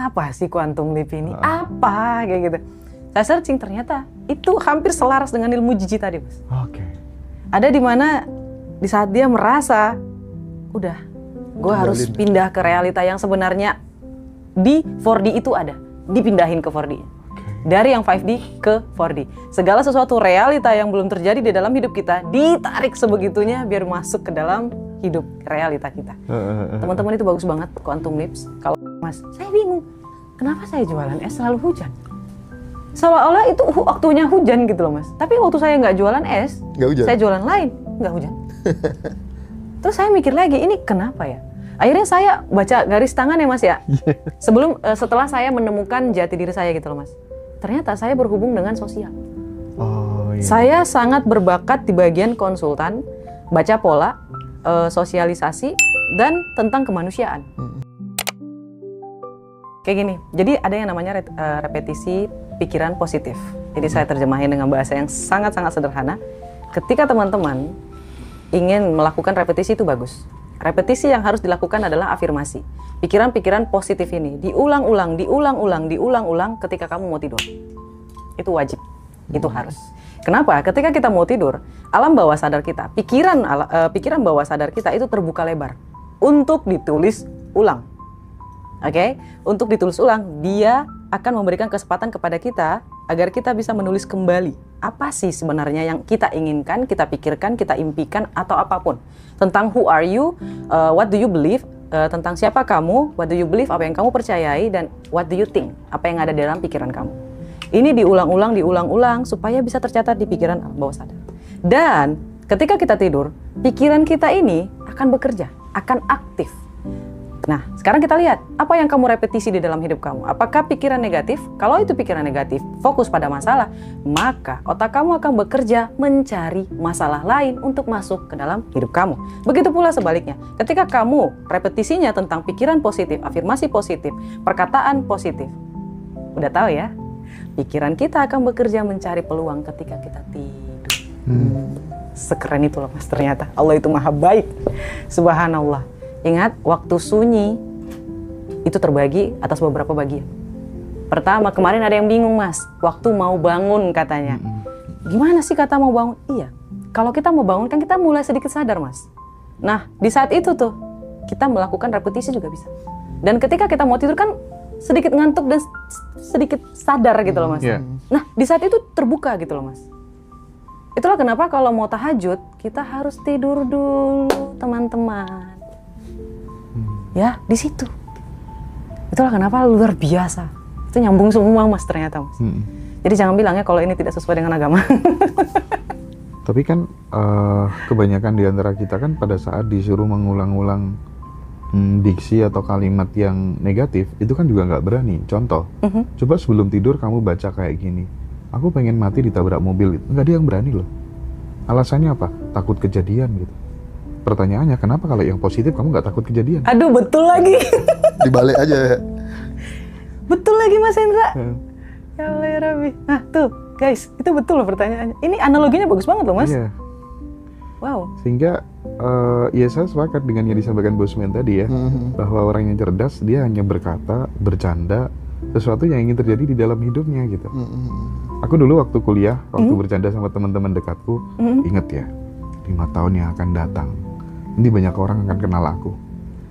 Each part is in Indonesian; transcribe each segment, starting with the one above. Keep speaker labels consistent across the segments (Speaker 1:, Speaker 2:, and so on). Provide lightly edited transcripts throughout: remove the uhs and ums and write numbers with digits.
Speaker 1: apa sih quantum leap ini? Apa kayak gitu. Saya searching, ternyata itu hampir selaras dengan ilmu jiji tadi, Mas.
Speaker 2: Oke.
Speaker 1: Ada di mana di saat dia merasa udah, gue harus pindah ke realita yang sebenarnya di 4D itu ada, dipindahin ke 4D. Dari yang 5D ke 4D. Segala sesuatu realita yang belum terjadi di dalam hidup kita ditarik sebegitunya biar masuk ke dalam hidup realita kita. Teman-teman, itu bagus banget quantum leaps. Kalau Mas, saya bingung, kenapa saya jualan es selalu hujan? Seolah-olah itu waktunya hujan gitu loh, Mas. Tapi waktu saya nggak jualan es, saya jualan lain, nggak hujan. Terus saya mikir lagi, ini kenapa ya? Akhirnya saya baca garis tangan ya, Mas ya. Setelah saya menemukan jati diri saya gitu loh, Mas. Ternyata saya berhubung dengan sosial. Saya sangat berbakat di bagian konsultan, baca pola, sosialisasi, dan tentang kemanusiaan. Kayak gini, jadi ada yang namanya repetisi pikiran positif. Jadi saya terjemahin dengan bahasa yang sangat-sangat sederhana. Ketika teman-teman ingin melakukan repetisi itu bagus. Repetisi yang harus dilakukan adalah afirmasi. Pikiran-pikiran positif ini diulang-ulang ketika kamu mau tidur. Itu wajib, itu harus. Kenapa? Ketika kita mau tidur, alam bawah sadar kita, pikiran bawah sadar kita itu terbuka lebar untuk ditulis ulang. Oke, untuk ditulis ulang, dia akan memberikan kesempatan kepada kita agar kita bisa menulis kembali apa sih sebenarnya yang kita inginkan, kita pikirkan, kita impikan, atau apapun tentang who are you, what do you believe, tentang siapa kamu, what do you believe, apa yang kamu percayai, dan what do you think, apa yang ada dalam pikiran kamu. Ini diulang-ulang supaya bisa tercatat di pikiran bawah sadar. Dan ketika kita tidur, pikiran kita ini akan bekerja, akan aktif. Nah, sekarang kita lihat, apa yang kamu repetisi di dalam hidup kamu? Apakah pikiran negatif? Kalau itu pikiran negatif, fokus pada masalah, maka otak kamu akan bekerja mencari masalah lain untuk masuk ke dalam hidup kamu. Begitu pula sebaliknya, ketika kamu repetisinya tentang pikiran positif, afirmasi positif, perkataan positif, udah tahu ya, pikiran kita akan bekerja mencari peluang ketika kita tidur. Sekeren itu loh, Mas, ternyata. Allah itu maha baik. Subhanallah. Ingat, waktu sunyi itu terbagi atas beberapa bagian. Pertama, kemarin ada yang bingung, Mas, waktu mau bangun katanya. Gimana sih kata mau bangun? Iya, kalau kita mau bangun kan kita mulai sedikit sadar, Mas. Nah, di saat itu tuh kita melakukan repetisi juga bisa. Dan ketika kita mau tidur kan sedikit ngantuk dan sedikit sadar gitu loh, Mas. Nah, di saat itu terbuka gitu loh, Mas. Itulah kenapa kalau mau tahajud kita harus tidur dulu, teman-teman. Ya, di situ. Itulah kenapa luar biasa. Itu nyambung semua, Mas, ternyata, Mas. Jadi jangan bilang ya kalau ini tidak sesuai dengan agama.
Speaker 2: Tapi kan kebanyakan di antara kita kan pada saat disuruh mengulang-ulang diksi atau kalimat yang negatif, itu kan juga nggak berani. Contoh, coba sebelum tidur kamu baca kayak gini. Aku pengen mati ditabrak mobil. Nggak ada yang berani loh. Alasannya apa? Takut kejadian gitu. Pertanyaannya, kenapa kalau yang positif kamu nggak takut kejadian?
Speaker 1: Aduh, betul lagi.
Speaker 3: Dibalik aja.
Speaker 1: Betul lagi, Mas Hendra. Ya Allah ya Rabbi. Nah tuh, guys, itu betul loh pertanyaannya. Ini analoginya bagus banget loh, Mas.
Speaker 2: Iya.
Speaker 1: Wow.
Speaker 2: Sehingga, ya saya sepakat dengan yang disampaikan Bosman tadi ya, bahwa orang yang cerdas, dia hanya berkata, bercanda, sesuatu yang ingin terjadi di dalam hidupnya gitu. Aku dulu waktu kuliah, waktu bercanda sama teman-teman dekatku, inget ya, 5 tahun yang akan datang. Nanti banyak orang akan kenal aku.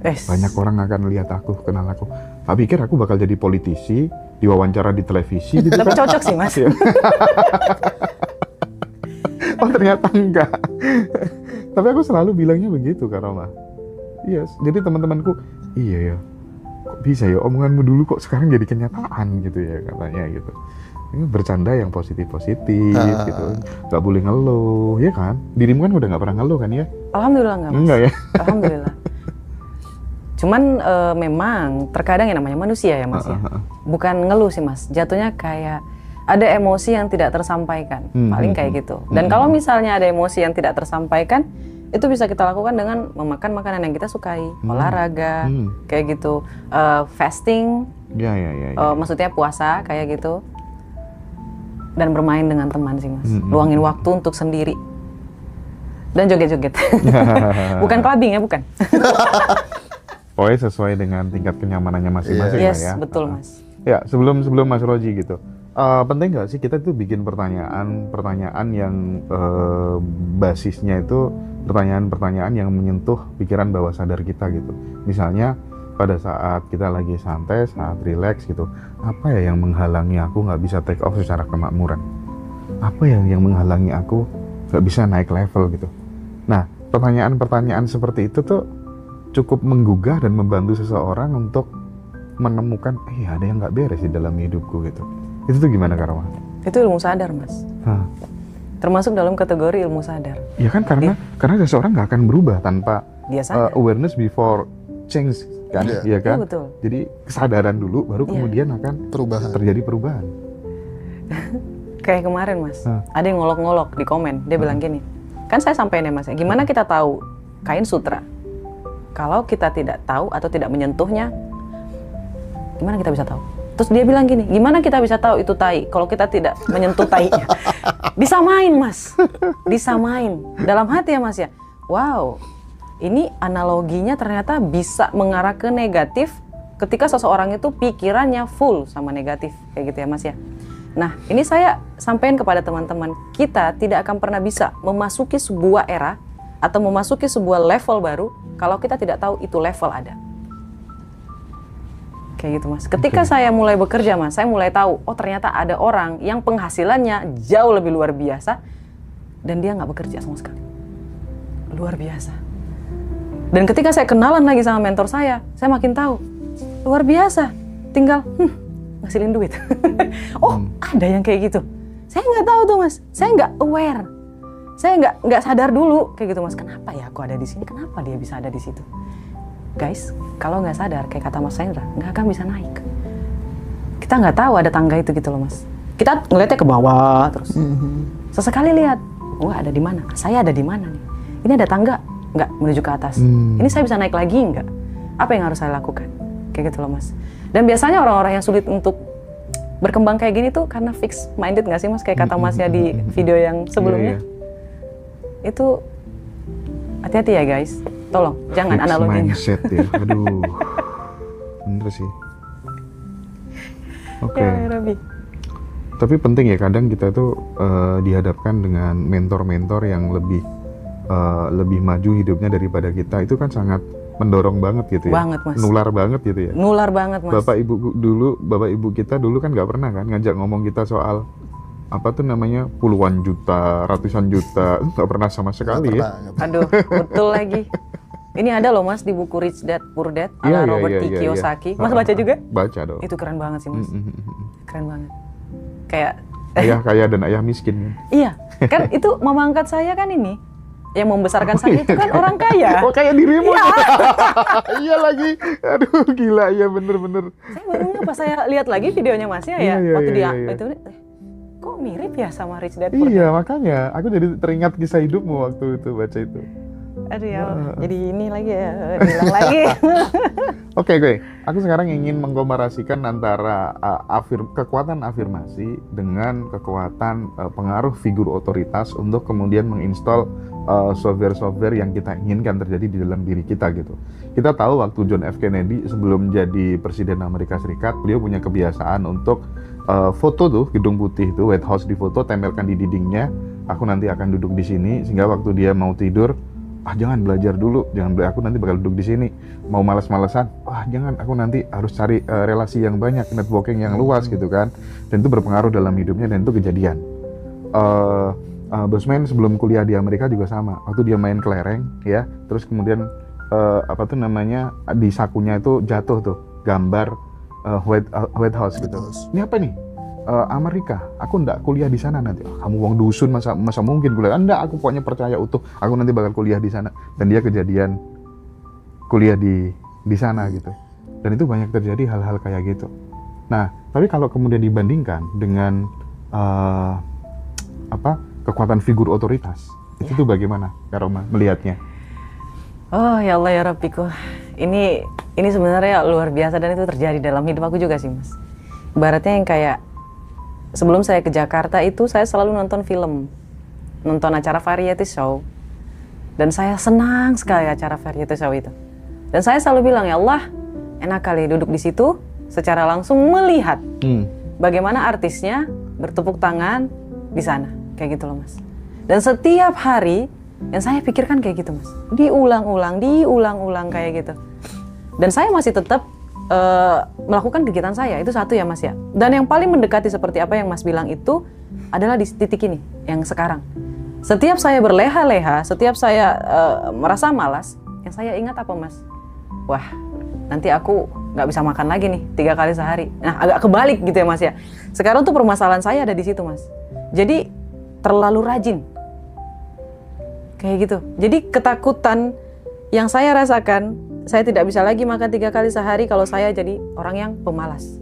Speaker 2: Banyak orang akan lihat aku, kenal aku. Tak pikir aku bakal jadi politisi, diwawancara di televisi. Gitu.
Speaker 1: Tapi cocok sih, Mas.
Speaker 2: Oh, ternyata enggak. Tapi aku selalu bilangnya begitu, Kak Roma. Iya, jadi teman-temanku, iya ya, kok bisa ya omonganmu dulu kok sekarang jadi kenyataan gitu ya, katanya gitu. Ini bercanda yang positif-positif gitu. Gak boleh ngeluh, ya kan? Dirimu kan udah gak pernah ngeluh kan ya?
Speaker 1: Alhamdulillah enggak, Mas.
Speaker 2: Enggak ya?
Speaker 1: Alhamdulillah. Cuman memang terkadang yang namanya manusia ya, Mas ya. Bukan ngeluh sih, Mas. Jatuhnya kayak ada emosi yang tidak tersampaikan. Paling kayak gitu. Dan kalau misalnya ada emosi yang tidak tersampaikan, itu bisa kita lakukan dengan memakan makanan yang kita sukai, olahraga, kayak gitu, fasting, maksudnya puasa kayak gitu. Dan bermain dengan teman sih, Mas. Luangin waktu untuk sendiri. Dan joget-joget. Bukan clubbing ya, bukan.
Speaker 2: Pokoknya sesuai dengan tingkat kenyamanannya masing-masing
Speaker 1: Yes,
Speaker 2: lah ya.
Speaker 1: betul Mas.
Speaker 2: Ya, sebelum Mas Roji gitu. Penting nggak sih kita tuh bikin pertanyaan yang basisnya itu pertanyaan-pertanyaan yang menyentuh pikiran bawah sadar kita gitu. Misalnya pada saat kita lagi santai, saat relax gitu, apa ya yang menghalangi aku nggak bisa take off secara kemakmuran? Apa yang menghalangi aku nggak bisa naik level gitu? Nah, pertanyaan-pertanyaan seperti itu tuh cukup menggugah dan membantu seseorang untuk menemukan, ada yang nggak beres di dalam hidupku gitu. Itu tuh gimana, Kak Roma?
Speaker 1: Itu ilmu sadar, Mas. Termasuk dalam kategori ilmu sadar.
Speaker 2: Ya kan, karena seseorang nggak akan berubah tanpa
Speaker 1: Dia sadar.
Speaker 2: awareness before change kan, iya kan?
Speaker 1: Iya, betul.
Speaker 2: Jadi kesadaran dulu, baru kemudian akan terjadi perubahan.
Speaker 1: Kayak kemarin Mas, ada yang ngolok-ngolok di komen, dia bilang gini, kan saya sampein ya Mas, gimana kita tahu kain sutra? Kalau kita tidak tahu atau tidak menyentuhnya, gimana kita bisa tahu? Terus dia bilang gini, gimana kita bisa tahu itu tai kalau kita tidak menyentuh tainya? Disamain Mas, disamain. Dalam hati ya Mas ya, wow, ini analoginya ternyata bisa mengarah ke negatif ketika seseorang itu pikirannya full sama negatif, kayak gitu ya Mas ya. Nah, ini saya sampaikan kepada teman-teman, kita tidak akan pernah bisa memasuki sebuah era atau memasuki sebuah level baru kalau kita tidak tahu itu level ada. Kayak gitu Mas. Ketika saya mulai bekerja Mas, saya mulai tahu, oh ternyata ada orang yang penghasilannya jauh lebih luar biasa dan dia nggak bekerja sama sekali. Luar biasa. Dan ketika saya kenalan lagi sama mentor saya makin tahu, luar biasa. Tinggal ngasilin duit. Oh, ada yang kayak gitu. Saya nggak tahu tuh Mas. Saya nggak aware. Saya nggak sadar dulu kayak gitu Mas. Kenapa ya aku ada di sini? Kenapa dia bisa ada di situ? Guys, kalau nggak sadar, kayak kata Mas Hendra, nggak akan bisa naik. Kita nggak tahu ada tangga itu gitu loh Mas. Kita ngeliatnya ke bawah terus. Sesekali lihat, wah ada di mana? Saya ada di mana nih? Ini ada tangga nggak menuju ke atas? Ini saya bisa naik lagi nggak? Apa yang harus saya lakukan? Kayak gitu loh Mas. Dan biasanya orang-orang yang sulit untuk berkembang kayak gini tuh karena fixed minded nggak sih Mas? Kayak kata Masnya di video yang sebelumnya. Itu hati-hati ya guys. Tolong, jangan analoginya.
Speaker 2: Mindset ya, aduh. Bener sih. Oke.
Speaker 1: Ya,
Speaker 2: tapi penting ya, kadang kita tuh dihadapkan dengan mentor-mentor yang lebih maju hidupnya daripada kita. Itu kan sangat mendorong banget gitu ya.
Speaker 1: Banget Mas.
Speaker 2: Nular banget gitu ya.
Speaker 1: Nular banget Mas.
Speaker 2: Bapak ibu kita dulu kan nggak pernah kan ngajak ngomong kita soal apa tuh namanya puluhan juta, ratusan juta, nggak pernah sama sekali ya.
Speaker 1: Aduh, betul lagi. Ini ada loh Mas di buku Rich Dad Poor Dad ala Robert T. Kiyosaki. Mas baca juga?
Speaker 2: Baca dong.
Speaker 1: Itu keren banget sih Mas. Keren banget. Kayak
Speaker 2: ayah kaya dan ayah miskin.
Speaker 1: Iya, kan itu mama angkat saya kan ini. Yang membesarkan saya itu kan orang kaya.
Speaker 2: Oh kayak dirimu. Iya. Iya lagi. Aduh gila, iya bener-bener.
Speaker 1: Saya baru pas saya lihat lagi videonya Masnya ya. Waktu dia itu kok mirip ya sama Rich Dad Poor Dad?
Speaker 2: Iya makanya, aku jadi teringat kisah hidupmu waktu itu baca itu.
Speaker 1: Aduh ya, jadi ini lagi ya, bilang lagi.
Speaker 2: Oke, aku sekarang ingin mengkomparasikan antara kekuatan afirmasi dengan kekuatan pengaruh figur otoritas untuk kemudian menginstall software-software yang kita inginkan terjadi di dalam diri kita gitu. Kita tahu waktu John F. Kennedy sebelum jadi Presiden Amerika Serikat, beliau punya kebiasaan untuk foto tuh gedung putih itu, White House difoto, tempelkan di dindingnya. Aku nanti akan duduk di sini, sehingga waktu dia mau tidur, jangan belajar dulu, aku nanti bakal duduk di sini. Mau malas-malesan, jangan, aku nanti harus cari relasi yang banyak, networking yang luas gitu kan. Dan itu berpengaruh dalam hidupnya dan itu kejadian. Bosman sebelum kuliah di Amerika juga sama. Waktu dia main kelereng, ya, terus kemudian di sakunya itu jatuh tuh gambar White House gitu. Ini apa nih? Amerika. Aku ndak kuliah di sana nanti. Kamu wong dusun masa mungkin kuliah? Ndak, aku pokoknya percaya utuh. Aku nanti bakal kuliah di sana. Dan dia kejadian kuliah di sana gitu. Dan itu banyak terjadi hal-hal kayak gitu. Nah, tapi kalau kemudian dibandingkan dengan kekuatan figur otoritas, itu tuh bagaimana, Kak Roma, melihatnya?
Speaker 1: Oh ya Allah ya Rabbiku, ini sebenarnya luar biasa dan itu terjadi dalam hidup aku juga sih Mas. Ibaratnya yang kayak sebelum saya ke Jakarta itu saya selalu nonton film, nonton acara variety show, dan saya senang sekali acara variety show itu. Dan saya selalu bilang, ya Allah, enak kali duduk di situ secara langsung melihat bagaimana artisnya bertepuk tangan di sana, kayak gitu loh Mas. Dan setiap hari yang saya pikirkan kayak gitu Mas, diulang-ulang kayak gitu. Dan saya masih tetap melakukan kegiatan saya, itu satu ya Mas ya. Dan yang paling mendekati seperti apa yang Mas bilang itu adalah di titik ini, yang sekarang. Setiap saya berleha-leha, setiap saya merasa malas, yang saya ingat apa Mas? Wah, nanti aku nggak bisa makan lagi nih 3 kali sehari. Nah, agak kebalik gitu ya Mas ya. Sekarang tuh permasalahan saya ada di situ Mas. Jadi terlalu rajin, kayak gitu. Jadi ketakutan yang saya rasakan, saya tidak bisa lagi makan 3 kali sehari kalau saya jadi orang yang pemalas.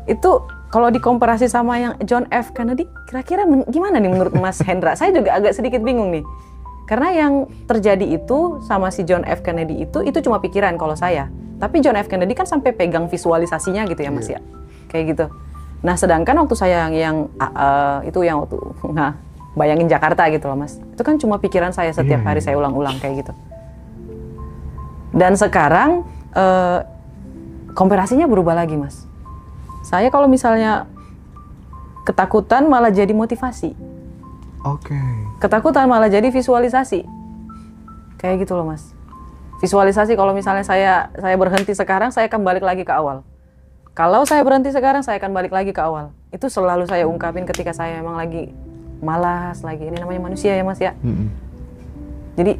Speaker 1: Itu kalau dikomparasi sama yang John F. Kennedy, kira-kira gimana nih menurut Mas Hendra? Saya juga agak sedikit bingung nih. Karena yang terjadi itu sama si John F. Kennedy itu cuma pikiran kalau saya. Tapi John F. Kennedy kan sampai pegang visualisasinya gitu ya Mas ya. Kayak gitu. Nah sedangkan waktu saya yang waktu bayangin Jakarta gitu loh Mas. Itu kan cuma pikiran saya setiap hari saya ulang-ulang kayak gitu. Dan sekarang komparasinya berubah lagi Mas. Saya kalau misalnya ketakutan malah jadi motivasi.
Speaker 2: Oke.
Speaker 1: Ketakutan malah jadi visualisasi. Kayak gitu loh Mas. Visualisasi kalau misalnya saya berhenti sekarang, saya akan balik lagi ke awal. Kalau saya berhenti sekarang, saya akan balik lagi ke awal. Itu selalu saya ungkapin ketika saya emang lagi malas, lagi ini namanya manusia ya Mas ya. Jadi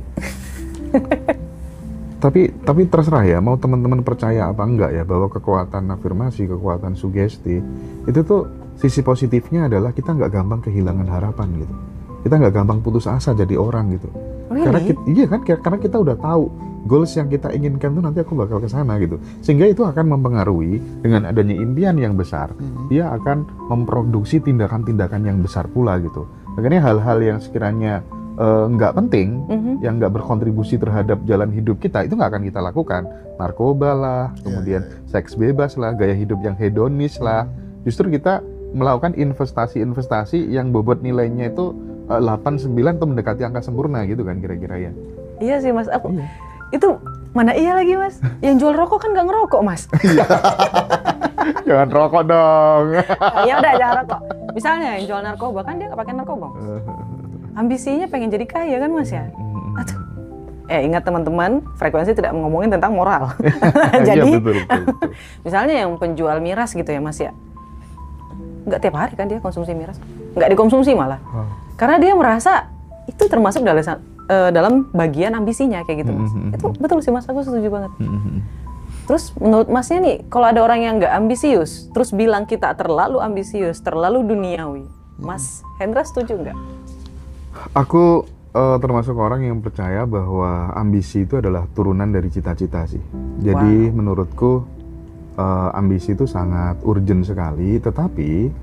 Speaker 2: Tapi terserah ya, mau teman-teman percaya apa enggak ya bahwa kekuatan afirmasi, kekuatan sugesti itu tuh sisi positifnya adalah kita nggak gampang kehilangan harapan gitu. Kita nggak gampang putus asa jadi orang gitu.
Speaker 1: Really?
Speaker 2: Karena kita udah tahu goals yang kita inginkan tuh nanti aku bakal ke sana gitu. Sehingga itu akan mempengaruhi dengan adanya impian yang besar, dia akan memproduksi tindakan-tindakan yang besar pula gitu. Makanya hal-hal yang sekiranya nggak penting, yang nggak berkontribusi terhadap jalan hidup kita, itu nggak akan kita lakukan. Narkoba lah, kemudian seks bebas lah, gaya hidup yang hedonis lah. Justru kita melakukan investasi-investasi yang bobot nilainya itu 8-9 atau mendekati angka sempurna gitu kan kira-kira ya.
Speaker 1: iya sih Mas, itu mana iya lagi Mas, yang jual rokok kan nggak ngerokok Mas.
Speaker 2: Jangan rokok dong.
Speaker 1: Ya udah jangan rokok. Misalnya yang jual narkoba kan dia nggak pakai narkoba. Ambisinya pengen jadi kaya kan Mas ya. Aduh. Ingat teman-teman, frekuensi tidak ngomongin tentang moral. Jadi
Speaker 2: betul.
Speaker 1: misalnya yang penjual miras gitu ya Mas ya, nggak tiap hari kan dia konsumsi miras, nggak dikonsumsi malah. Karena dia merasa itu termasuk dalam bagian ambisinya kayak gitu Mas. Itu betul sih Mas, aku setuju banget. Terus menurut Masnya nih, kalau ada orang yang nggak ambisius, terus bilang kita terlalu ambisius, terlalu duniawi, Mas Hendra setuju nggak?
Speaker 2: Aku termasuk orang yang percaya bahwa ambisi itu adalah turunan dari cita-cita sih. Jadi menurutku ambisi itu sangat urgent sekali, tetapi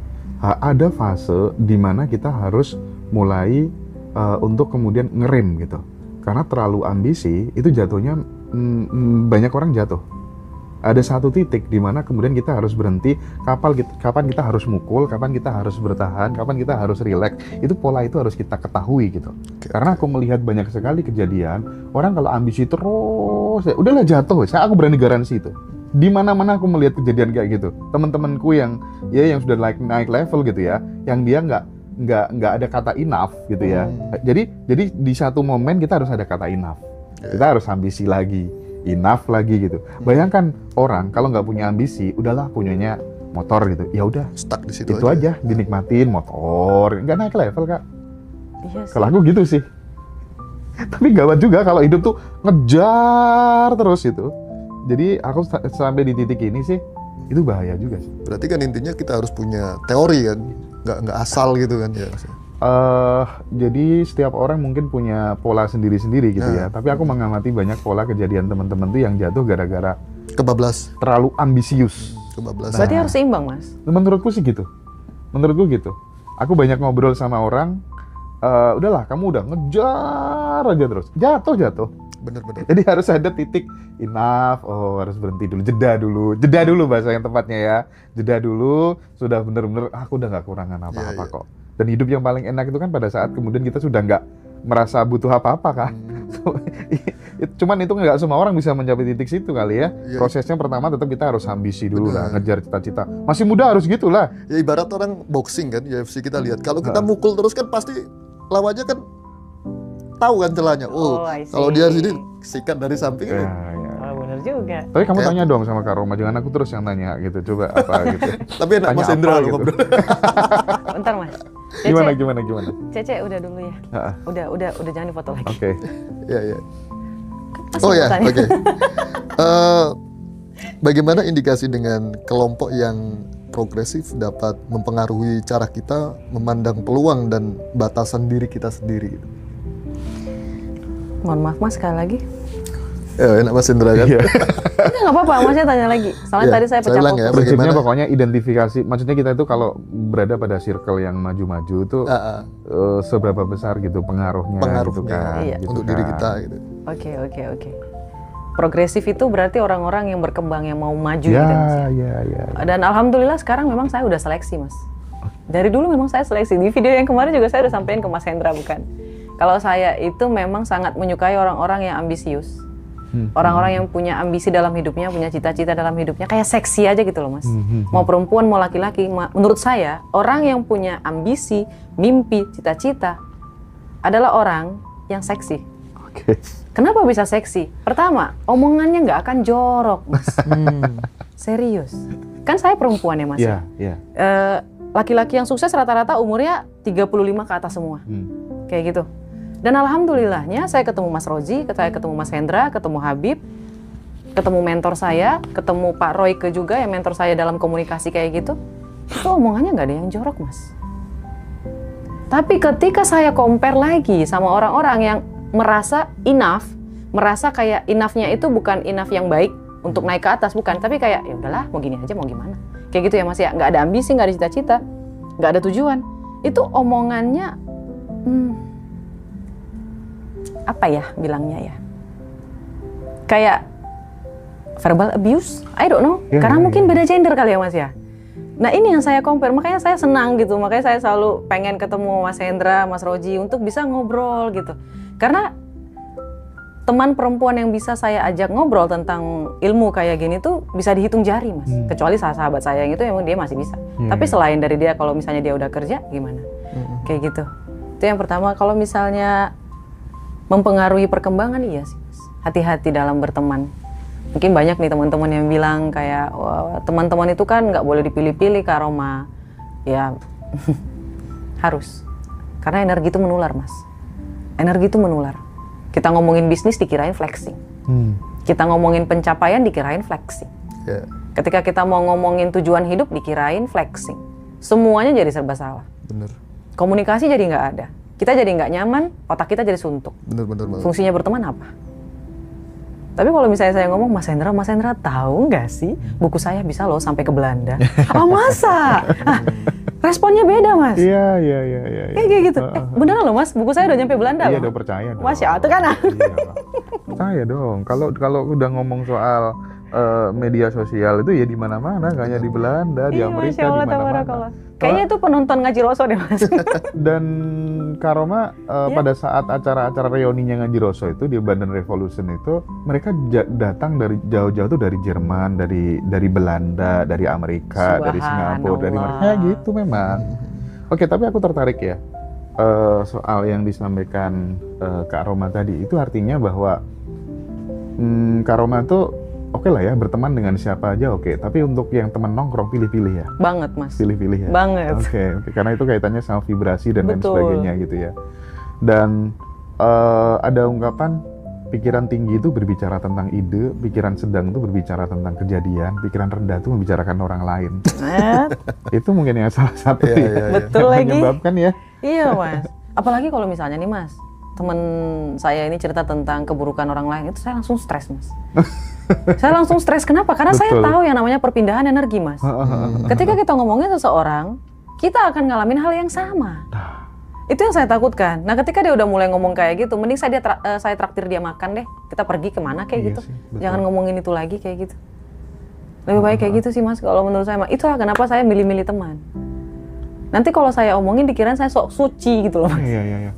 Speaker 2: ada fase di mana kita harus mulai untuk kemudian ngerem gitu. Karena terlalu ambisi itu jatuhnya banyak orang jatuh. Ada satu titik di mana kemudian kita harus berhenti, kapan kita harus mukul, kapan kita harus bertahan, kapan kita harus rileks. Itu pola itu harus kita ketahui gitu. Karena aku melihat banyak sekali kejadian orang kalau ambisi terus, ya udahlah jatuh. Aku berani garansi itu. Di mana-mana aku melihat kejadian kayak gitu. Teman-temanku yang sudah naik level gitu ya, yang dia nggak ada kata enough gitu ya. Jadi di satu momen kita harus ada kata enough. Kita harus ambisi lagi. Enough lagi gitu. Bayangkan orang kalau nggak punya ambisi, udahlah punyanya motor gitu. Ya udah,
Speaker 3: stuck di situ
Speaker 2: itu aja dinikmatin motor, nggak naik level Kak.
Speaker 1: Iya sih.
Speaker 2: Kalau aku gitu sih. Tapi gawat juga kalau hidup tuh ngejar terus itu. Jadi aku sampai di titik ini sih, itu bahaya juga sih.
Speaker 3: Berarti kan intinya kita harus punya teori kan, nggak asal gitu kan ya.
Speaker 2: Jadi setiap orang mungkin punya pola sendiri-sendiri gitu ya. Tapi aku mengamati banyak pola kejadian teman-teman tuh yang jatuh gara-gara
Speaker 3: kebablas,
Speaker 2: terlalu ambisius.
Speaker 3: Kebablas.
Speaker 1: Berarti harus seimbang Mas.
Speaker 2: Menurutku sih gitu. Menurutku gitu. Aku banyak ngobrol sama orang, udahlah kamu udah ngejar aja terus. Jatuh.
Speaker 3: Bener-bener.
Speaker 2: Jadi harus ada titik enough, harus berhenti dulu, jeda dulu bahasa yang tepatnya ya. Jeda dulu, sudah bener-bener aku udah nggak kurangan apa-apa kok. Dan hidup yang paling enak itu kan pada saat kemudian kita sudah nggak merasa butuh apa-apa kan. Cuman itu nggak semua orang bisa mencapai titik situ kali ya.
Speaker 3: Iya.
Speaker 2: Prosesnya pertama tetap kita harus ambisi dulu lah, ngejar cita-cita. Masih muda harus gitulah.
Speaker 3: Ya ibarat orang boxing kan, UFC kita lihat. Kalau kita mukul terus kan pasti lawannya kan tahu kan celahnya.
Speaker 1: Oh, I see.
Speaker 3: Kalau dia sini sikat dari samping.
Speaker 2: Ya,
Speaker 3: kan.
Speaker 2: ya.
Speaker 1: Oh, bener juga.
Speaker 2: Tapi kamu tanya dong sama Kak Roma, jangan aku terus yang tanya gitu. Coba apa gitu.
Speaker 3: Tapi enak
Speaker 2: Tanya
Speaker 3: Mas
Speaker 2: apa
Speaker 3: Hendra loh
Speaker 2: gitu.
Speaker 3: ngobrol.
Speaker 1: Bentar Mas.
Speaker 2: Gimana?
Speaker 1: Cece udah dulu ya.
Speaker 2: Ha-ha.
Speaker 1: Udah jangan dipoto lagi.
Speaker 2: Oke.
Speaker 3: Iya.
Speaker 1: Masih
Speaker 3: Oh ya,
Speaker 1: bertanya.
Speaker 3: oke. Bagaimana indikasi dengan kelompok yang progresif dapat mempengaruhi cara kita memandang peluang dan batasan diri kita sendiri?
Speaker 1: Mohon maaf Mas, sekali lagi.
Speaker 3: Ya, enak Mas Hendra kan?
Speaker 2: Iya.
Speaker 1: Enggak apa-apa, Masnya tanya lagi. Soalnya
Speaker 3: Iya,
Speaker 1: tadi saya
Speaker 3: saya
Speaker 1: pecah
Speaker 3: ulang ya,
Speaker 1: fokus.
Speaker 2: Prinsipnya
Speaker 3: Bagaimana?
Speaker 2: pokoknya identifikasi. Maksudnya kita itu kalau berada pada circle yang maju-maju itu seberapa besar gitu pengaruhnya gitu kan.
Speaker 1: Iya.
Speaker 2: gitu
Speaker 3: Untuk
Speaker 2: kan.
Speaker 3: diri kita gitu.
Speaker 1: Oke. Progresif itu berarti orang-orang yang berkembang, yang mau maju gitu Mas.
Speaker 2: Ya.
Speaker 1: Dan alhamdulillah sekarang memang saya udah seleksi Mas. Dari dulu memang saya seleksi. Di video yang kemarin juga saya udah sampaikan ke Mas Hendra bukan. Kalau saya itu memang sangat menyukai orang-orang yang ambisius. Orang-orang yang punya ambisi dalam hidupnya, punya cita-cita dalam hidupnya, kayak seksi aja gitu loh Mas. Mau perempuan, mau laki-laki, menurut saya orang yang punya ambisi, mimpi, cita-cita adalah orang yang seksi.
Speaker 2: Oke.
Speaker 1: Kenapa bisa seksi? Pertama, omongannya nggak akan jorok Mas. Serius. Kan saya perempuan ya Mas.
Speaker 2: Iya.
Speaker 1: Laki-laki yang sukses rata-rata umurnya 35 ke atas semua. Kayak gitu. Dan alhamdulillahnya saya ketemu Mas Rozi, saya ketemu Mas Hendra, ketemu Habib, ketemu mentor saya, ketemu Pak Royke juga yang mentor saya dalam komunikasi kayak gitu. Itu omongannya nggak ada yang jorok Mas. Tapi ketika saya compare lagi sama orang-orang yang merasa enough, merasa kayak enough-nya itu bukan enough yang baik untuk naik ke atas, bukan, tapi kayak ya udahlah mau gini aja mau gimana. Kayak gitu ya Mas ya, nggak ada ambisi, nggak ada cita-cita, nggak ada tujuan. Itu omongannya apa ya bilangnya ya, kayak verbal abuse, I don't know, karena mungkin beda gender kali ya Mas ya. Nah ini yang saya compare, makanya saya senang gitu, makanya saya selalu pengen ketemu Mas Hendra, Mas Roji untuk bisa ngobrol gitu. Karena teman perempuan yang bisa saya ajak ngobrol tentang ilmu kayak gini tuh bisa dihitung jari Mas. Kecuali sahabat saya yang itu emang dia masih bisa. Tapi selain dari dia, kalau misalnya dia udah kerja gimana? Kayak gitu. Itu yang pertama. Kalau misalnya mempengaruhi perkembangan, iya sih Mas. Hati-hati dalam berteman. Mungkin banyak nih teman-teman yang bilang kayak, wah, teman-teman itu kan nggak boleh dipilih-pilih Kak Roma. Ya harus. Karena energi itu menular Mas. Energi itu menular. Kita ngomongin bisnis dikirain flexing. Kita ngomongin pencapaian dikirain flexing.
Speaker 3: Yeah.
Speaker 1: Ketika kita mau ngomongin tujuan hidup dikirain flexing. Semuanya jadi serba salah.
Speaker 3: Bener.
Speaker 1: Komunikasi jadi nggak ada. Kita jadi nggak nyaman, otak kita jadi suntuk.
Speaker 3: Bener banget.
Speaker 1: Fungsinya berteman apa? Tapi kalau misalnya saya ngomong, Mas Hendra tahu nggak sih buku saya bisa loh sampai ke Belanda? Ah masa? Responnya beda Mas.
Speaker 2: Iya.
Speaker 1: Kayak gitu. Beneran loh Mas, buku saya udah nyampe Belanda
Speaker 2: Iya,
Speaker 1: loh.
Speaker 2: udah percaya dong.
Speaker 1: Masya Allah, itu kan.
Speaker 2: Iya. Percaya dong. Kalau udah ngomong soal media sosial itu ya di mana-mana, nggak hanya di Belanda, di
Speaker 1: Iya,
Speaker 2: Amerika,
Speaker 1: Masya Allah,
Speaker 2: di mana-mana.
Speaker 1: tabarakallah. Kayaknya itu penonton ngaji Roso deh Mas.
Speaker 2: Dan Kak Roma pada saat acara-acara reuninya Ngaji Roso itu di Bandan Revolution itu mereka datang dari jauh-jauh tuh, dari Jerman, dari Belanda, dari Amerika, dari Singapura, dari mereka gitu memang. Oke, tapi aku tertarik ya soal yang disampaikan Kak Roma tadi. Itu artinya bahwa Kak Roma tuh oke lah ya berteman dengan siapa aja oke. Tapi untuk yang teman nongkrong pilih-pilih ya.
Speaker 1: Banget Mas.
Speaker 2: Pilih-pilih ya.
Speaker 1: Banget.
Speaker 2: Oke. Karena itu kaitannya sama vibrasi dan lain
Speaker 1: Betul.
Speaker 2: sebagainya gitu ya. Dan ada ungkapan pikiran tinggi itu berbicara tentang ide, pikiran sedang itu berbicara tentang kejadian, pikiran rendah itu membicarakan orang lain. Itu mungkin yang salah satu
Speaker 1: Betul
Speaker 2: yang
Speaker 1: lagi.
Speaker 2: menyebabkan ya.
Speaker 1: Iya Mas. Apalagi kalau misalnya nih Mas, temen saya ini cerita tentang keburukan orang lain, itu saya langsung stres Mas. Saya langsung stres, kenapa? Karena saya
Speaker 2: Betul.
Speaker 1: tahu yang namanya perpindahan energi Mas. Ketika kita ngomongin seseorang, kita akan ngalamin hal yang sama. Itu yang saya takutkan. Nah ketika dia udah mulai ngomong kayak gitu, mending saya traktir dia makan deh. Kita pergi kemana kayak
Speaker 2: Iya
Speaker 1: gitu.
Speaker 2: sih, betul.
Speaker 1: Jangan ngomongin itu lagi kayak gitu. Lebih baik kayak gitu sih Mas, kalau menurut saya. Itulah kenapa saya milih-milih teman. Nanti kalau saya omongin dikirain saya sok suci gitu loh Mas.
Speaker 2: Iya.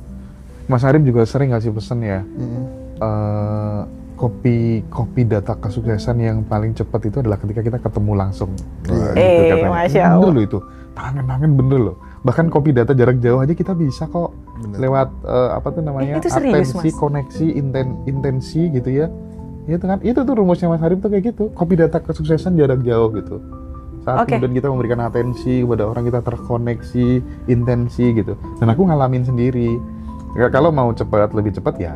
Speaker 2: Mas Arif juga sering ngasih pesan ya. Copy data kesuksesan yang paling cepat itu adalah ketika kita ketemu langsung. Wah,
Speaker 1: Masya Allah.
Speaker 2: Bener loh itu, tangan bener loh. Bahkan copy data jarak jauh aja kita bisa kok.
Speaker 3: Bener.
Speaker 2: Lewat apa tuh namanya,
Speaker 1: Itu serius,
Speaker 2: atensi,
Speaker 1: Mas?
Speaker 2: koneksi, intensi gitu ya. Itu kan, itu tuh rumusnya Mas Harim tuh kayak gitu. Copy data kesuksesan jarak jauh gitu. Saat
Speaker 1: Oke.
Speaker 2: kemudian kita memberikan atensi kepada orang, kita terkoneksi, intensi gitu. Dan aku ngalamin sendiri. Ya, kalau mau cepat, lebih cepat ya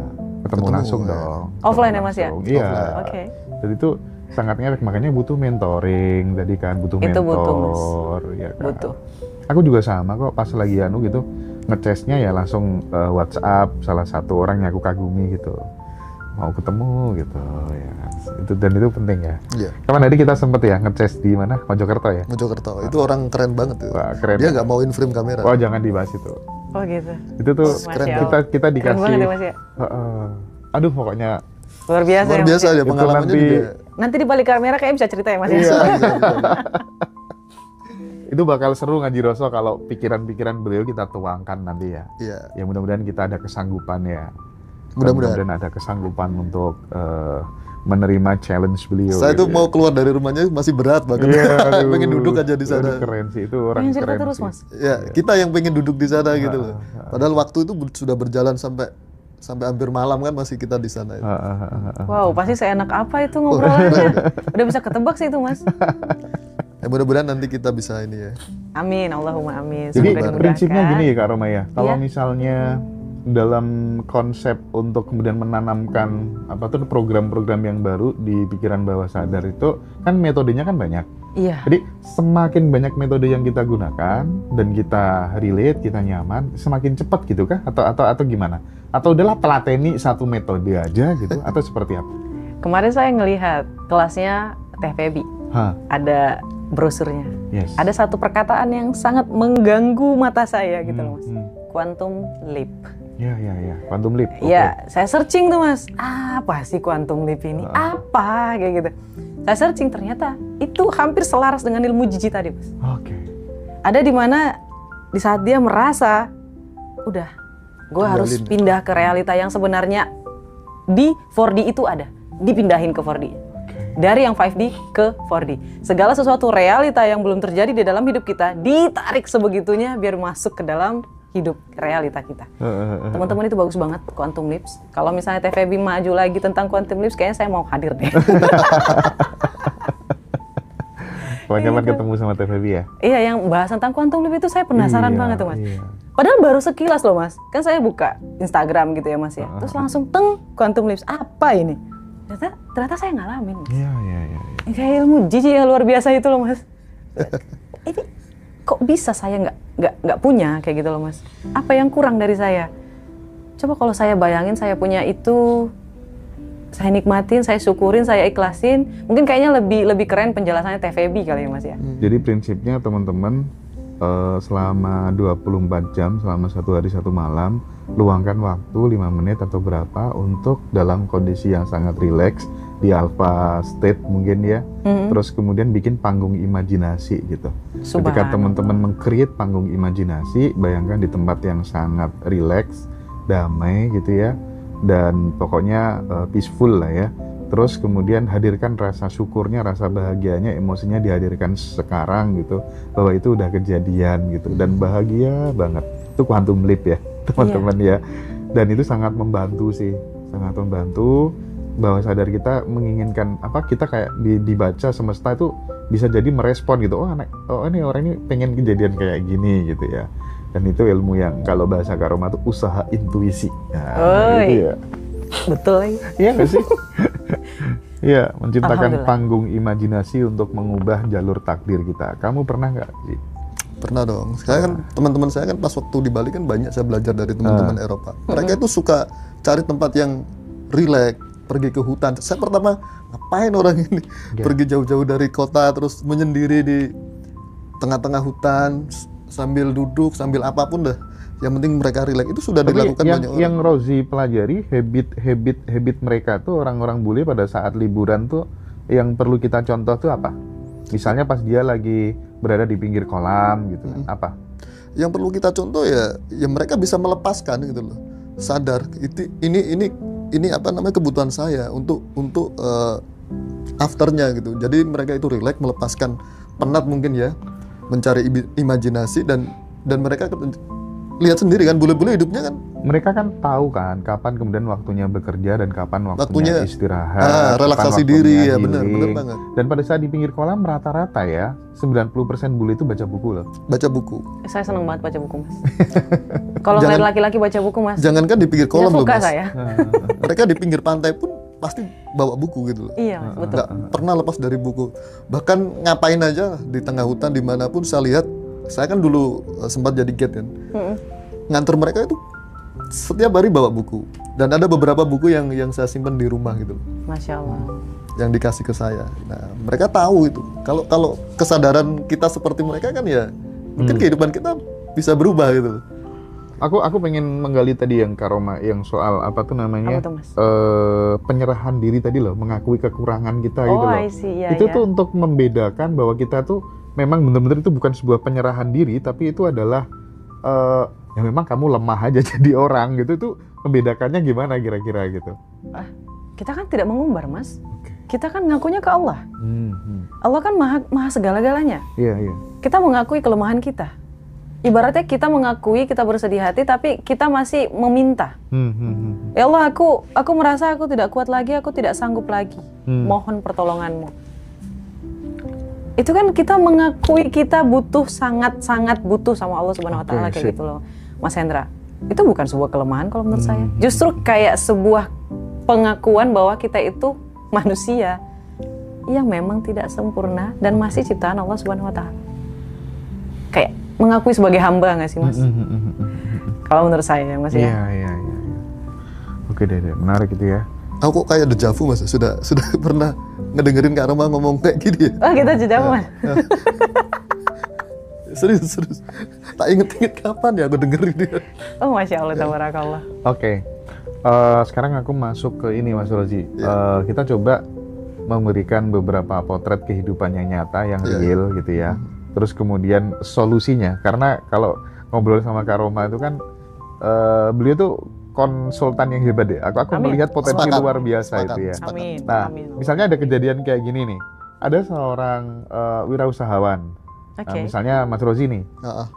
Speaker 2: ketemu langsung
Speaker 3: ya.
Speaker 2: dong.
Speaker 1: Offline ya, Mas, ya?
Speaker 2: Langsung. Iya.
Speaker 1: Oke.
Speaker 2: Jadi itu sangat ngefek, makanya butuh mentoring tadi kan, butuh
Speaker 1: Itu
Speaker 2: mentor.
Speaker 1: butuh, Mas.
Speaker 2: Ya kan?
Speaker 1: Butuh.
Speaker 2: Aku juga sama kok, pas lagi gitu, ngecasnya ya langsung WhatsApp salah satu orang yang aku kagumi gitu. Mau ketemu gitu ya. Dan itu penting ya.
Speaker 3: Iya.
Speaker 2: Kapan tadi kita sempet ya ngecas di mana? Mojokerto ya?
Speaker 3: Mojokerto itu orang keren banget tuh.
Speaker 2: Wah, keren.
Speaker 3: Dia nggak mau in frame kamera.
Speaker 2: Oh, jangan dibahas itu.
Speaker 1: Oh gitu.
Speaker 2: Itu tuh
Speaker 3: keren
Speaker 1: Masya
Speaker 3: banget.
Speaker 2: kita
Speaker 1: Keren
Speaker 2: dikasih.
Speaker 1: banget ya, Mas ya.
Speaker 2: Aduh, pokoknya
Speaker 1: Luar biasa
Speaker 3: Luar
Speaker 1: ya, Mas
Speaker 3: biasa
Speaker 1: ya.
Speaker 3: ya
Speaker 2: Itu
Speaker 3: pengalamannya
Speaker 2: nanti-
Speaker 3: juga.
Speaker 1: Nanti di balik kamera kayak bisa cerita ya, Mas ya.
Speaker 2: Iya.
Speaker 3: Bisa.
Speaker 2: itu bakal seru ngaji Roso kalau pikiran-pikiran beliau kita tuangkan nanti ya.
Speaker 3: Iya.
Speaker 2: Ya mudah-mudahan kita ada kesanggupan ya.
Speaker 3: Mudah-mudahan.
Speaker 2: Ada kesanggupan untuk menerima challenge beliau.
Speaker 3: Saya tuh
Speaker 2: gitu
Speaker 3: mau
Speaker 2: ya.
Speaker 3: keluar dari rumahnya masih berat banget.
Speaker 2: Iya, aduh.
Speaker 3: Pengen duduk aja di sana.
Speaker 2: Aduh, keren sih, itu orang
Speaker 1: Pengen cerita
Speaker 2: keren
Speaker 1: terus,
Speaker 2: sih.
Speaker 1: Mas.
Speaker 3: Ya, kita yang pengen duduk di sana gitu loh. Padahal waktu itu sudah berjalan sampai hampir malam kan masih kita di sana.
Speaker 1: Wow, pasti seenak apa itu ngobrolnya. Udah bisa ketebak sih itu, Mas.
Speaker 3: Mudah-mudahan nanti kita bisa ini ya.
Speaker 1: Amin, Allahumma amin.
Speaker 2: Jadi
Speaker 1: Semoga dimudahkan.
Speaker 2: prinsipnya gini ya Kak Roma ya, kalau
Speaker 1: Iya.
Speaker 2: misalnya dalam konsep untuk kemudian menanamkan apa tuh program-program yang baru di pikiran bawah sadar itu kan metodenya kan banyak.
Speaker 1: Iya.
Speaker 2: Jadi semakin banyak metode yang kita gunakan dan kita relate, kita nyaman, semakin cepat gitu kah? Atau gimana? Atau udahlah telateni satu metode aja gitu? Atau seperti apa?
Speaker 1: Kemarin saya ngelihat kelasnya Teh Febi.
Speaker 2: Hah,
Speaker 1: Ada brosurnya.
Speaker 2: yes.
Speaker 1: Ada satu perkataan yang sangat mengganggu mata saya gitu loh, Mas.
Speaker 2: Hmm.
Speaker 1: Quantum leap.
Speaker 2: Ya, quantum leap. Oke.
Speaker 1: Ya, saya searching tuh, Mas. Apa sih quantum leap ini? Apa? Kayak gitu. Saya searching, ternyata itu hampir selaras dengan ilmu jiji tadi, Mas.
Speaker 2: Oke.
Speaker 1: Ada di mana di saat dia merasa, udah, gue harus
Speaker 3: Kembaliin.
Speaker 1: pindah ke realita yang sebenarnya di 4D itu ada. Dipindahin ke 4D. Dari yang 5D ke 4D. Segala sesuatu realita yang belum terjadi di dalam hidup kita, ditarik sebegitunya biar masuk ke dalam hidup realita kita. Teman-teman, itu bagus banget quantum leaps. Kalau misalnya TVB maju lagi tentang quantum leaps, kayaknya saya mau hadir deh.
Speaker 2: Kapan-kapan ketemu sama TVB ya?
Speaker 1: Iya, yang bahas tentang quantum leap itu saya penasaran
Speaker 2: Iya,
Speaker 1: banget tuh, Mas.
Speaker 2: iya.
Speaker 1: Padahal baru sekilas loh, Mas. Kan saya buka Instagram gitu ya, Mas ya. Terus langsung teng quantum leaps. Apa ini? Ternyata saya ngalamin, Mas.
Speaker 2: Iya.
Speaker 1: Ini kayak ilmu jiji yang luar biasa itu loh, Mas. Ini kok bisa saya nggak punya kayak gitu loh, Mas. Apa yang kurang dari saya? Coba kalau saya bayangin saya punya itu, saya nikmatin, saya syukurin, saya ikhlasin. Mungkin kayaknya lebih keren penjelasannya TVB kali ya, Mas ya.
Speaker 2: Jadi prinsipnya teman-teman selama 24 jam, selama 1 hari 1 malam, luangkan waktu 5 menit atau berapa untuk dalam kondisi yang sangat rileks, di alpha state mungkin ya. Terus kemudian bikin panggung imajinasi gitu. Ketika teman-teman meng-create panggung imajinasi, bayangkan di tempat yang sangat rileks, damai gitu ya. Dan pokoknya peaceful lah ya. Terus kemudian hadirkan rasa syukurnya, rasa bahagianya, emosinya dihadirkan sekarang gitu, bahwa itu udah kejadian gitu, dan bahagia banget. Itu quantum leap ya teman-teman ya. Dan itu sangat membantu sih, sangat membantu. Bahwa sadar kita menginginkan apa, kita kayak dibaca semesta itu bisa jadi merespon gitu, oh ini orang ini pengen kejadian kayak gini gitu ya. Dan itu ilmu yang kalau bahasa Kak Roma itu usaha intuisi. Nah, gitu ya.
Speaker 1: Betul lagi.
Speaker 2: Iya nggak sih? Iya, menciptakan
Speaker 1: Alhamdulillah.
Speaker 2: panggung imajinasi untuk mengubah jalur takdir kita. Kamu pernah nggak sih?
Speaker 3: Pernah dong. Saya kan teman-teman saya kan pas waktu di Bali kan banyak saya belajar dari teman-teman Eropa. Mereka itu suka cari tempat yang rileks, pergi ke hutan. Saya pertama, ngapain orang ini pergi jauh-jauh dari kota terus menyendiri di tengah-tengah hutan sambil duduk, sambil apapun dah. Yang penting mereka rileks. Itu sudah
Speaker 2: Tapi
Speaker 3: dilakukan banyak orang.
Speaker 2: yang Rozi pelajari, habit mereka tuh orang-orang bule pada saat liburan tuh yang perlu kita contoh tuh apa? Misalnya pas dia lagi berada di pinggir kolam gitu kan, apa?
Speaker 3: Yang perlu kita contoh ya mereka bisa melepaskan gitu loh. Sadar ini ini apa namanya kebutuhan saya untuk afternya gitu. Jadi mereka itu relax, melepaskan penat mungkin ya, mencari imajinasi dan mereka lihat sendiri kan, bule-bule hidupnya kan.
Speaker 2: Mereka kan tahu kan kapan kemudian waktunya bekerja dan kapan waktunya istirahat,
Speaker 3: relaksasi
Speaker 2: kapan
Speaker 3: diri
Speaker 2: waktunya
Speaker 3: ya, benar
Speaker 2: healing.
Speaker 3: banget.
Speaker 2: Dan pada saat di pinggir kolam rata-rata ya 90% bule itu baca buku loh.
Speaker 3: Baca buku.
Speaker 1: Saya seneng banget baca buku, Mas. Kalau ngeliat laki-laki baca buku, Mas,
Speaker 3: Jangankan di pinggir kolam
Speaker 1: tidak
Speaker 3: loh,
Speaker 1: suka
Speaker 3: Mas.
Speaker 1: saya.
Speaker 3: Mereka di pinggir pantai pun pasti bawa buku gitu loh.
Speaker 1: Iya, Mas, betul.
Speaker 3: Nggak pernah lepas dari buku. Bahkan ngapain aja di tengah hutan dimanapun saya lihat, saya kan dulu sempat jadi guide kan. Nganter mereka itu setiap hari bawa buku. Dan ada beberapa buku yang saya simpan di rumah gitu loh,
Speaker 1: Masya Allah.
Speaker 3: yang dikasih ke saya. Nah, mereka tahu itu. Kalau kesadaran kita seperti mereka kan ya, mungkin kehidupan kita bisa berubah gitu loh.
Speaker 2: Aku pengen menggali tadi yang Karoma, yang soal apa tuh namanya,
Speaker 1: Apa tuh, Mas?
Speaker 2: penyerahan diri tadi loh, mengakui kekurangan kita gitu loh.
Speaker 1: I see. Ya,
Speaker 2: itu
Speaker 1: ya.
Speaker 2: tuh untuk membedakan bahwa kita tuh memang benar-benar itu bukan sebuah penyerahan diri, tapi itu adalah ya memang kamu lemah aja jadi orang gitu. Itu membedakannya gimana kira-kira gitu?
Speaker 1: Kita kan tidak mengumbar, Mas. Kita kan ngakunya ke Allah. Allah kan maha segala-galanya.
Speaker 2: Iya, iya.
Speaker 1: Kita mengakui kelemahan kita. Ibaratnya kita mengakui, kita bersedih hati, tapi kita masih meminta. Ya Allah, aku merasa aku tidak kuat lagi, aku tidak sanggup lagi. Mohon pertolonganmu. Itu kan kita mengakui kita butuh, sangat-sangat butuh sama Allah Subhanahu Wa Taala, kayak gitu loh, Mas Hendra. Itu bukan sebuah kelemahan kalau menurut saya. Justru kayak sebuah pengakuan bahwa kita itu manusia yang memang tidak sempurna dan masih ciptaan Allah Subhanahu Wa Taala. Kayak mengakui sebagai hamba nggak sih, Mas? Kalau menurut saya, Mas, ya.
Speaker 2: Iya. Oke deh, menarik itu ya.
Speaker 3: Aku kok kayak dejavu, Mas. Sudah pernah ngedengerin Kak Roma ngomong kayak gini ya?
Speaker 1: Oh, kita jeda, Mas.
Speaker 3: Serius. Tak inget kapan ya aku dengerin dia.
Speaker 1: Oh, Masya Allah, tabarakallah.
Speaker 2: Oke. Sekarang aku masuk ke ini, Mas Rozi. Kita coba memberikan beberapa potret kehidupan yang nyata, yang real gitu ya. Terus kemudian solusinya, karena kalau ngobrol sama Kak Roma itu kan beliau tuh konsultan yang hebat deh. Aku melihat potensi luar biasa itu ya.
Speaker 1: Amin.
Speaker 2: Nah, misalnya ada kejadian kayak gini nih. Ada seorang wirausahawan. Nah, misalnya Mas Rozi nih,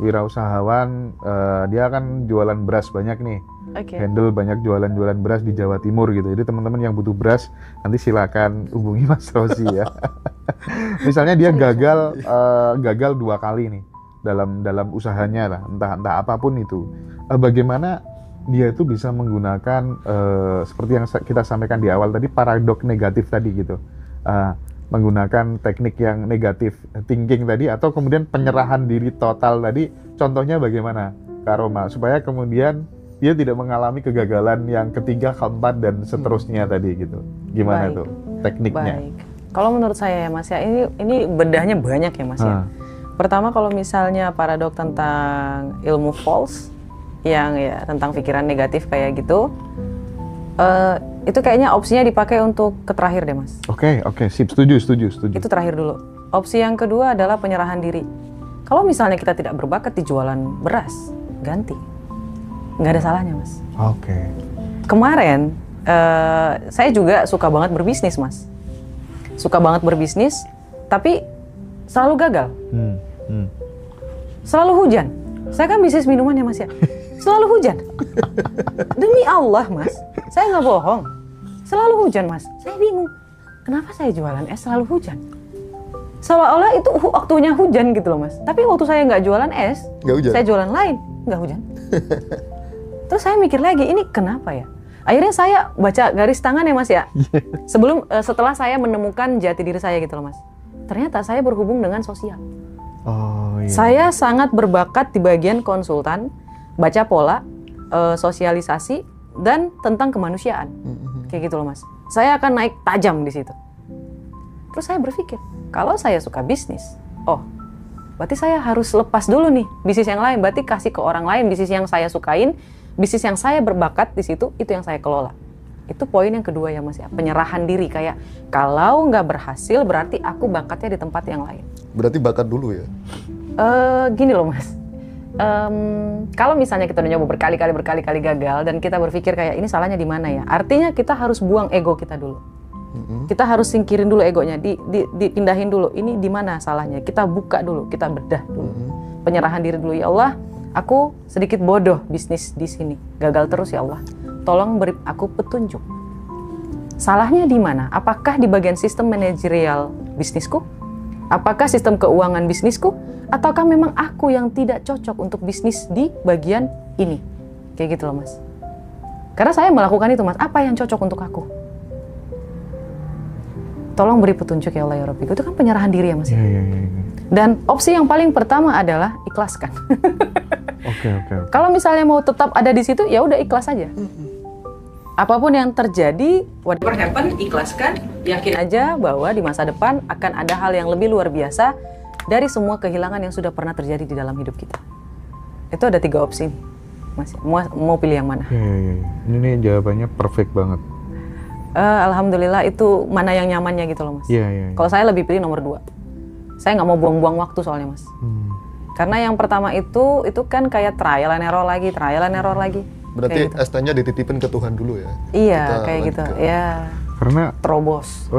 Speaker 2: wirausahawan, dia kan jualan beras banyak nih. Handle banyak jualan beras di Jawa Timur gitu. Jadi teman-teman yang butuh beras nanti silakan hubungi Mas Rozi ya. Misalnya dia gagal 2 kali nih dalam usahanya lah, entah apapun itu. Bagaimana dia itu bisa menggunakan seperti yang kita sampaikan di awal tadi, paradok negatif tadi gitu. Menggunakan teknik yang negatif thinking tadi, atau kemudian penyerahan diri total tadi. Contohnya bagaimana, Kak Roma, supaya kemudian dia tidak mengalami kegagalan yang ketiga, keempat, dan seterusnya tadi gitu. Gimana tuh tekniknya?
Speaker 1: Baik. Kalau menurut saya ya, Mas, ya, ini bedahnya banyak ya, Mas, ya. Pertama, kalau misalnya paradok tentang ilmu false, yang ya tentang pikiran negatif kayak gitu, itu kayaknya opsinya dipakai untuk ke terakhir deh, Mas.
Speaker 2: Oke, sip, setuju.
Speaker 1: Itu terakhir dulu. Opsi yang kedua adalah penyerahan diri. Kalau misalnya kita tidak berbakat di jualan beras, ganti. Nggak ada salahnya, Mas.
Speaker 2: Oke.
Speaker 1: Kemarin, saya juga suka banget berbisnis, Mas. Suka banget berbisnis, tapi selalu gagal. Selalu hujan. Saya kan bisnis minuman ya, Mas, ya. Selalu hujan. Demi Allah, Mas. Saya nggak bohong. Selalu hujan, Mas. Saya bingung. Kenapa saya jualan es selalu hujan? Seolah-olah itu waktunya hujan gitu loh, Mas. Tapi waktu saya nggak jualan es, saya jualan lain, nggak hujan. Terus saya mikir lagi, ini kenapa ya? Akhirnya saya baca garis tangan ya, Mas, ya. Setelah saya menemukan jati diri saya gitu loh, Mas. Ternyata saya berhubung dengan sosial.
Speaker 2: Oh, iya.
Speaker 1: Saya sangat berbakat di bagian konsultan, baca pola, sosialisasi, dan tentang kemanusiaan. Kayak gitu loh, Mas. Saya akan naik tajam di situ. Terus saya berpikir, kalau saya suka bisnis, berarti saya harus lepas dulu nih bisnis yang lain. Berarti kasih ke orang lain bisnis yang saya sukain, bisnis yang saya berbakat di situ, itu yang saya kelola. Itu poin yang kedua ya, Mas, ya. Penyerahan diri, kayak kalau nggak berhasil berarti aku bakatnya di tempat yang lain.
Speaker 3: Berarti bakat dulu ya?
Speaker 1: Gini loh, Mas. kalau misalnya kita udah nyoba berkali-kali gagal dan kita berpikir kayak ini salahnya di mana ya, artinya kita harus buang ego kita dulu. Kita harus singkirin dulu egonya, dipindahin dulu. Ini di mana salahnya? Kita buka dulu, kita bedah dulu. Penyerahan diri dulu, ya Allah, aku sedikit bodoh bisnis di sini, gagal terus ya Allah. Tolong beri aku petunjuk. Salahnya di mana? Apakah di bagian sistem manajerial bisnisku? Apakah sistem keuangan bisnisku? Ataukah memang aku yang tidak cocok untuk bisnis di bagian ini? Kayak gitu loh Mas. Karena saya melakukan itu Mas, apa yang cocok untuk aku? Tolong beri petunjuk ya Allah ya Rabbi. Itu kan penyerahan diri ya Mas.
Speaker 2: Ya.
Speaker 1: Dan opsi yang paling pertama adalah ikhlaskan.
Speaker 2: Oke.
Speaker 1: Kalau misalnya mau tetap ada di situ, ya udah ikhlas aja. Apapun yang terjadi, whatever happen, ikhlaskan. Yakin aja bahwa di masa depan akan ada hal yang lebih luar biasa dari semua kehilangan yang sudah pernah terjadi di dalam hidup kita. Itu ada 3 opsi, Mas. Mau pilih yang mana?
Speaker 2: Ya. Ini jawabannya perfect banget.
Speaker 1: Alhamdulillah itu mana yang nyamannya gitu loh Mas.
Speaker 2: Iya.
Speaker 1: Kalau saya lebih pilih nomor 2. Saya nggak mau buang-buang waktu soalnya Mas. Karena yang pertama itu kan kayak trial and error lagi.
Speaker 3: Berarti
Speaker 1: gitu.
Speaker 3: ST-nya dititipin ke Tuhan dulu ya?
Speaker 1: Iya,
Speaker 3: Kita
Speaker 1: kayak gitu. Ya.
Speaker 2: Karena
Speaker 1: Terobos.